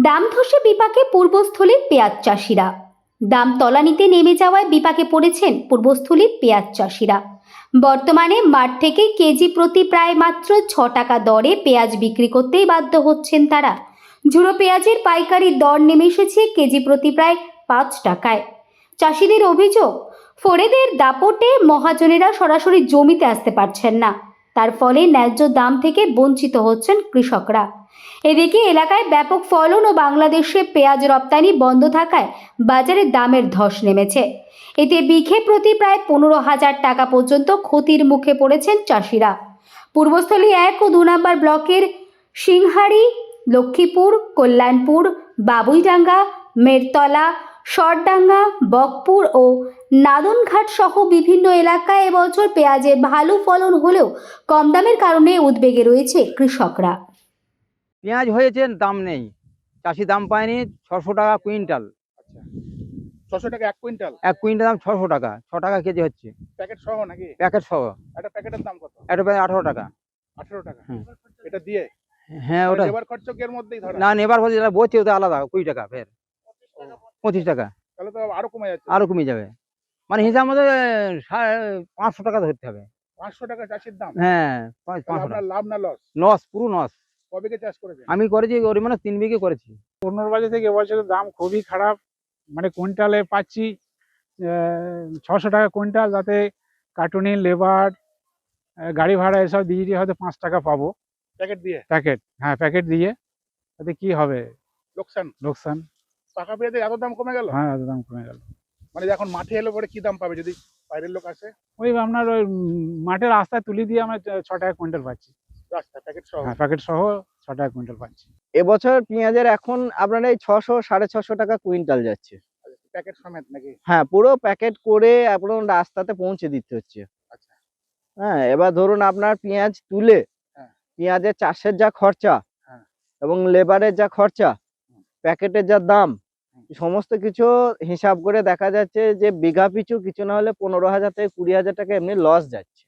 দাম ধসে বিপাকে পূর্বস্থলীর পেঁয়াজ চাষিরা। দাম তলানিতে নেমে যাওয়ায় বিপাকে পড়েছেন পূর্বস্থলীর পেঁয়াজ চাষিরা। বর্তমানে মাঠ থেকে কেজি প্রতি প্রায় মাত্র ৬ টাকা দরে পেঁয়াজ বিক্রি করতেই বাধ্য হচ্ছেন তারা। ঝুড়ো পেঁয়াজের পাইকারি দর নেমে এসেছে কেজি প্রতি প্রায় ৫ টাকায়। চাষিদের অভিযোগ, ফড়েদের দাপটে মহাজনেরা সরাসরি জমিতে আসতে পারছেন না, তার ফলে ন্যায্য দাম থেকে বঞ্চিত হচ্ছেন কৃষকরা। এদিকে এলাকায় ব্যাপক ফলন ও বাংলাদেশে পেঁয়াজ রপ্তানি বন্ধ থাকায় বাজারে দামের ধস নেমেছে। এতে বিঘে প্রতি প্রায় ১৫,০০০ টাকা পর্যন্ত ক্ষতির মুখে পড়েছেন চাষিরা। পূর্বস্থলী ১ ও ২ নম্বর ব্লকের সিংহারি, লক্ষ্মীপুর, কল্যাণপুর, বাবুইডাঙ্গা, মেরতলা, সরডাঙ্গা, বকপুর ও নাদনঘাট সহ বিভিন্ন এলাকায় এবছর পেঁয়াজের ভালো ফলন হলেও কম দামের কারণে উদ্বেগে রয়েছে কৃষকরা। পেঁয়াজ হয়েছে, দাম নেই, চাষি দাম পায়নি। ৬০০ টাকা কুইন্টাল। আচ্ছা, ৬০০ টাকা ১ কুইন্টাল? ১ কুইন্টাল দাম ৬০০ টাকা, ৬ টাকা কেজি হচ্ছে। প্যাকেট সহ নাকি? প্যাকেট সহ। একটা প্যাকেটের দাম কত? এটা প্রায় ১৮ টাকা। ১৮ টাকা। হুম। এটা দিয়ে? হ্যাঁ, ওটা লেবার খরচ কি এর মধ্যেই ধরা? না, নেবার পর যেটা বলছে ওটা আলাদা ২০ টাকা, ফের ২৫ টাকা, তাহলে তো আরো কমে যাচ্ছে। আরো কমে যাবে। মানে হিসাব মতো ৫০০ টাকা ধরতে হবে। ৫০০ টাকা চাষির দাম? হ্যাঁ, তাহলে ৫০০ আপনার টাকা। লাভ না লস? লস, পুরো লস। কয় বিঘে চাষ করেছেন? আমি করেছি মানে ৩ বিঘে করেছি। পূর্ণবাজার থেকে এবছরের দাম খুবই খারাপ। মানে কুইন্টালে পাচ্ছি ৬০০ টাকা কুইন্টাল, তাতে কার্টুনি, লেবার, গাড়ি ভাড়া এসব দিয়ে হয়তো ৫ টাকা পাবো। প্যাকেট দিয়ে? প্যাকেট, হ্যাঁ প্যাকেট দিয়ে। তাতে কি হবে? লোকসান। লোকসান। পাকা পেঁয়াজের এত দাম কমে গেল? হ্যাঁ, এত দাম কমে গেল। মানে এখন মাঠে এলে পরে কি দাম পাবে যদি বাইরের লোক আসে? ওই আপনার ওই মাঠের রাস্তায় তুলি দিয়ে আমরা ৬ টাকা কুইন্টাল পাচ্ছি। রাস্তা প্যাকেট সহ? হ্যাঁ, প্যাকেট সহ ৬ টাকা কুইন্টাল পাচ্ছি। এবছর পেঁয়াজের এখন আপনার এই ৬০০ ৬৫০ টাকা কুইন্টাল যাচ্ছে। প্যাকেট সমেত নাকি? হ্যাঁ, পুরো প্যাকেট করে আপনার রাস্তাতে পৌঁছে দিতে হচ্ছে। আচ্ছা। হ্যাঁ, এবার ধরুন আপনার পেঁয়াজ তুলে হ্যাঁ। পেঁয়াজের চাষের যা খরচা হ্যাঁ। এবং লেবারের যা খরচা, প্যাকেটের যা দাম, সমস্ত কিছু হিসাব করে দেখা যাচ্ছে যে বিঘা পিছু কিছু না হলে ১৫,০০০ থেকে ২০,০০০ টাকা এমনি লস যাচ্ছে।